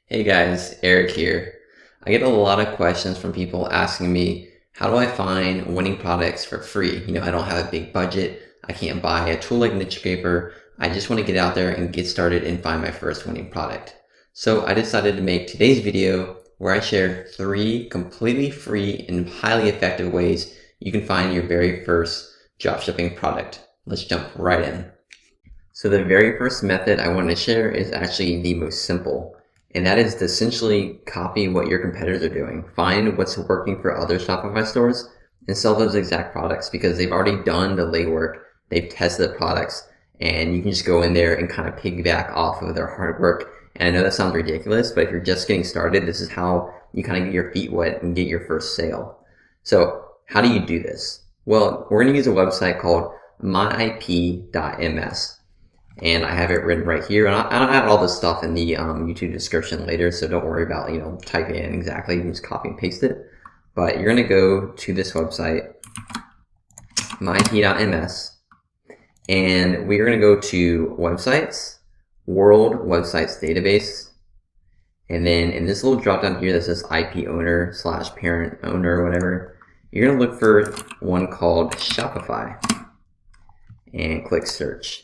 Hey guys, Eric here. I get a lot of questions from people asking me, how do I find winning products for free? I don't have a big budget. I can't buy a tool like Scraper. I just want to get out there and get started and find my first winning product. So I decided to make today's video where I share 3 completely free and highly effective ways you can find your very first dropshipping product. Let's jump right in. So the very first method I want to share is actually the most simple. And that is to essentially copy what your competitors are doing. Find what's working for other Shopify stores and sell those exact products because they've already done the legwork. They've tested the products and you can just go in there and kind of piggyback off of their hard work. And I know that sounds ridiculous, but if you're just getting started, this is how you kind of get your feet wet and get your first sale. So how do you do this? Well, we're going to use a website called myip.ms. And I have it written right here. And I'll add all this stuff in the YouTube description later, so don't worry about, typing in exactly. You can just copy and paste it. But you're going to go to this website, myip.ms, and we're going to go to Websites, World Websites Database, and then in this little drop down here that says IP owner / parent owner or whatever, you're going to look for one called Shopify and click search.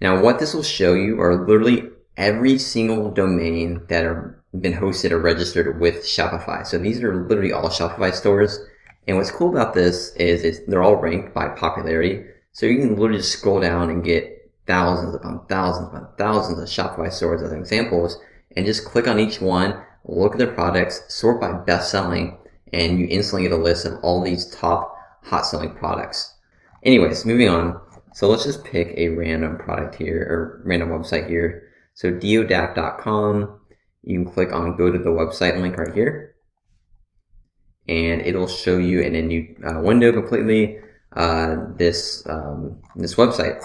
Now what this will show you are literally every single domain that have been hosted or registered with Shopify. So these are literally all Shopify stores. And what's cool about this is they're all ranked by popularity. So you can literally just scroll down and get thousands upon thousands upon thousands of Shopify stores as examples and just click on each one, look at their products, sort by best selling, and you instantly get a list of all these top hot selling products. Anyways, moving on. So let's just pick a random product here, or random website here. So deodac.com, you can click on go to the website link right here. And it'll show you in a new window completely this website.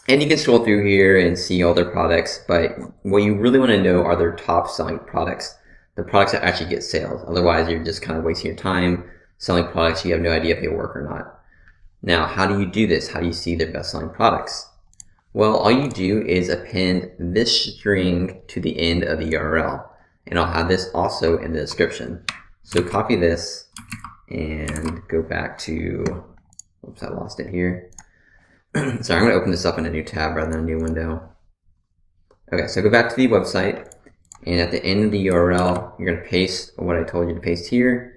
And you can scroll through here and see all their products, but what you really want to know are their top selling products, the products that actually get sales. Otherwise, you're just kind of wasting your time selling products you have no idea if they work or not. Now, how do you do this? How do you see their best-selling products? Well, all you do is append this string to the end of the URL, and I'll have this also in the description. So copy this and go back to, oops, I lost it here. Sorry, I'm going to open this up in a new tab rather than a new window. Okay, so go back to the website, and at the end of the URL, you're going to paste what I told you to paste here.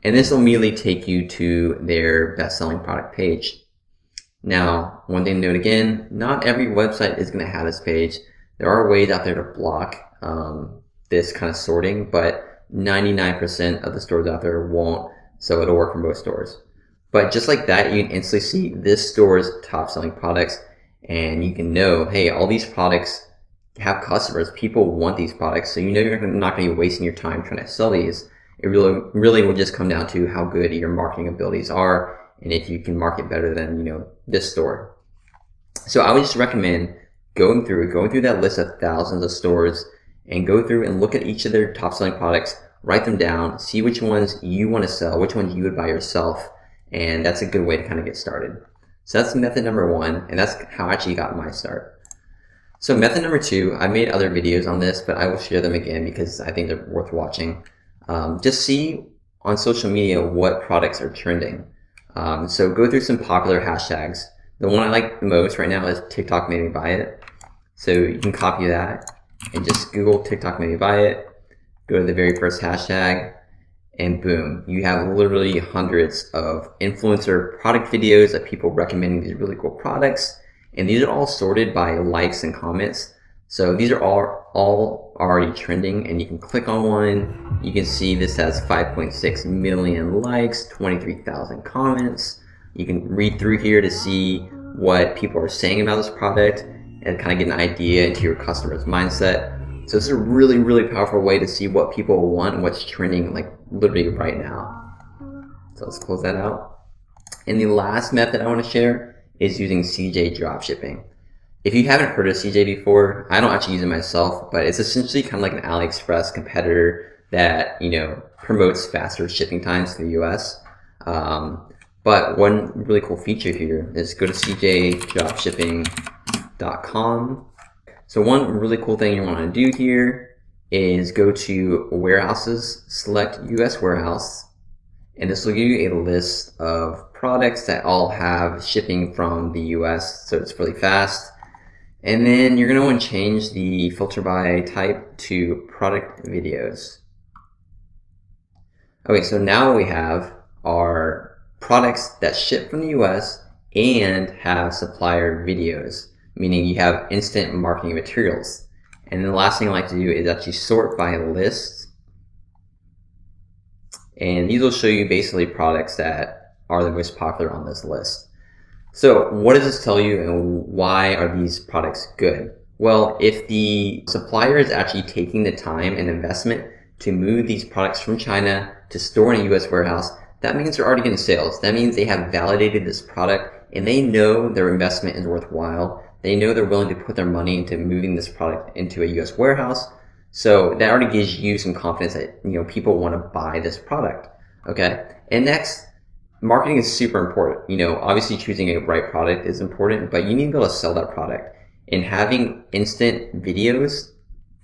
And this will immediately take you to their best-selling product page. Now, one thing to note again, not every website is going to have this page. There are ways out there to block this kind of sorting, but 99% of the stores out there won't, so it'll work for most stores. But just like that, you can instantly see this store's top-selling products, and you can know, hey, all these products have customers. People want these products, so you know you're not going to be wasting your time trying to sell these. It really will just come down to how good your marketing abilities are and if you can market better than, this store. So I would just recommend going through that list of thousands of stores and go through and look at each of their top selling products, write them down, see which ones you want to sell, which ones you would buy yourself. And that's a good way to kind of get started. So that's method number 1, and that's how I actually got my start. So method number 2, I made other videos on this, but I will share them again because I think they're worth watching. Just see on social media what products are trending. So go through some popular hashtags. The one I like the most right now is TikTok made me buy it. So you can copy that and just Google TikTok made me buy it. Go to the very first hashtag and boom, you have literally hundreds of influencer product videos of people recommending these really cool products. And these are all sorted by likes and comments. So these are all already trending, and you can click on one. You can see this has 5.6 million likes, 23,000 comments. You can read through here to see what people are saying about this product and kind of get an idea into your customer's mindset. So this is a really, really powerful way to see what people want and what's trending like literally right now. So let's close that out. And the last method I want to share is using CJ Dropshipping. If you haven't heard of CJ before, I don't actually use it myself, but it's essentially kind of like an AliExpress competitor that, promotes faster shipping times to the US. But one really cool feature here is go to cjdropshipping.com. So one really cool thing you want to do here is go to warehouses, select US warehouse, and this will give you a list of products that all have shipping from the US, so it's really fast. And then you're going to want to change the filter by type to product videos. Okay, so now we have our products that ship from the US and have supplier videos, meaning you have instant marketing materials. And then the last thing I like to do is actually sort by list. And these will show you basically products that are the most popular on this list. So what does this tell you, and why are these products good? Well, if the supplier is actually taking the time and investment to move these products from China to store in a US warehouse, that means they're already getting sales. That means they have validated this product and they know their investment is worthwhile. They know they're willing to put their money into moving this product into a US warehouse. So that already gives you some confidence that, people want to buy this product. Okay. And next, marketing is super important. Obviously choosing a right product is important, but you need to be able to sell that product. And having instant videos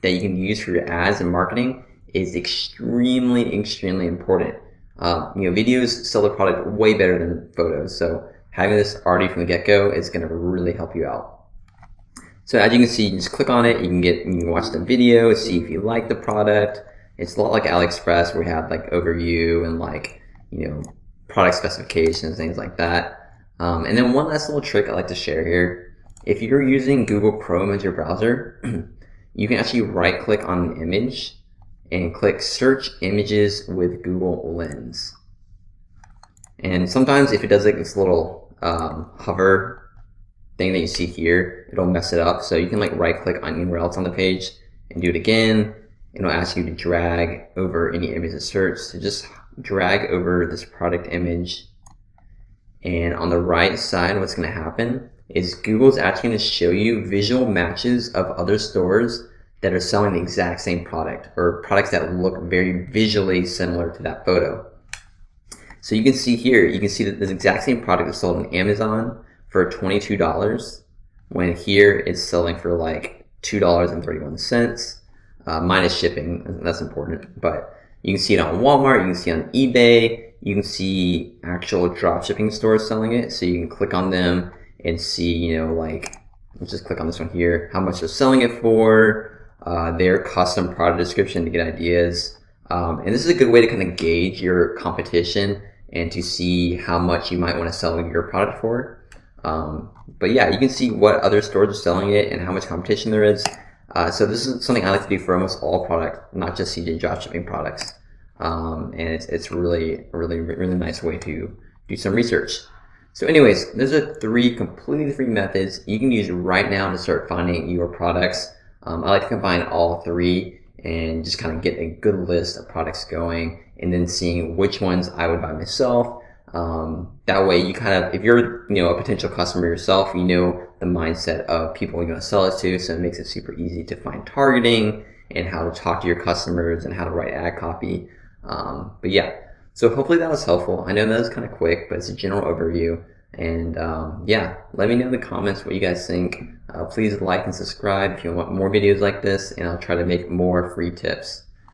that you can use for your ads and marketing is extremely, extremely important. Videos sell the product way better than photos. So having this already from the get-go is going to really help you out. So as you can see, you just click on it. You can watch the video, see if you like the product. It's a lot like AliExpress, where we have like overview and product specifications, things like that. And then one last little trick I like to share here. If you're using Google Chrome as your browser, you can actually right click on an image and click search images with Google Lens. And sometimes if it does like this little hover thing that you see here, it'll mess it up. So you can right click on anywhere else on the page and do it again. It'll ask you to drag over any image to search. So just drag over this product image, and on the right side what's going to happen is Google's actually going to show you visual matches of other stores that are selling the exact same product, or products that look very visually similar to that photo. So you can see here, you can see that this exact same product is sold on Amazon for $22, when here it's selling for like $2.31, minus shipping. That's important, but you can see it on Walmart, you can see it on eBay, you can see actual dropshipping stores selling it. So you can click on them and see, let's just click on this one here, how much they're selling it for, their custom product description to get ideas. And this is a good way to kind of gauge your competition and to see how much you might want to sell your product for. But yeah, you can see what other stores are selling it and how much competition there is. So this is something I like to do for almost all products, not just CJ dropshipping products. And it's really, really, really nice way to do some research. So anyways, those are 3 completely different methods you can use right now to start finding your products. I like to combine all 3 and just kind of get a good list of products going, and then seeing which ones I would buy myself. That way you kind of, if you're, a potential customer yourself, the mindset of people you're going to sell it to. So it makes it super easy to find targeting and how to talk to your customers and how to write ad copy. But yeah, so hopefully that was helpful. I know that was kind of quick, but it's a general overview. And yeah, let me know in the comments what you guys think. Please like and subscribe if you want more videos like this, and I'll try to make more free tips.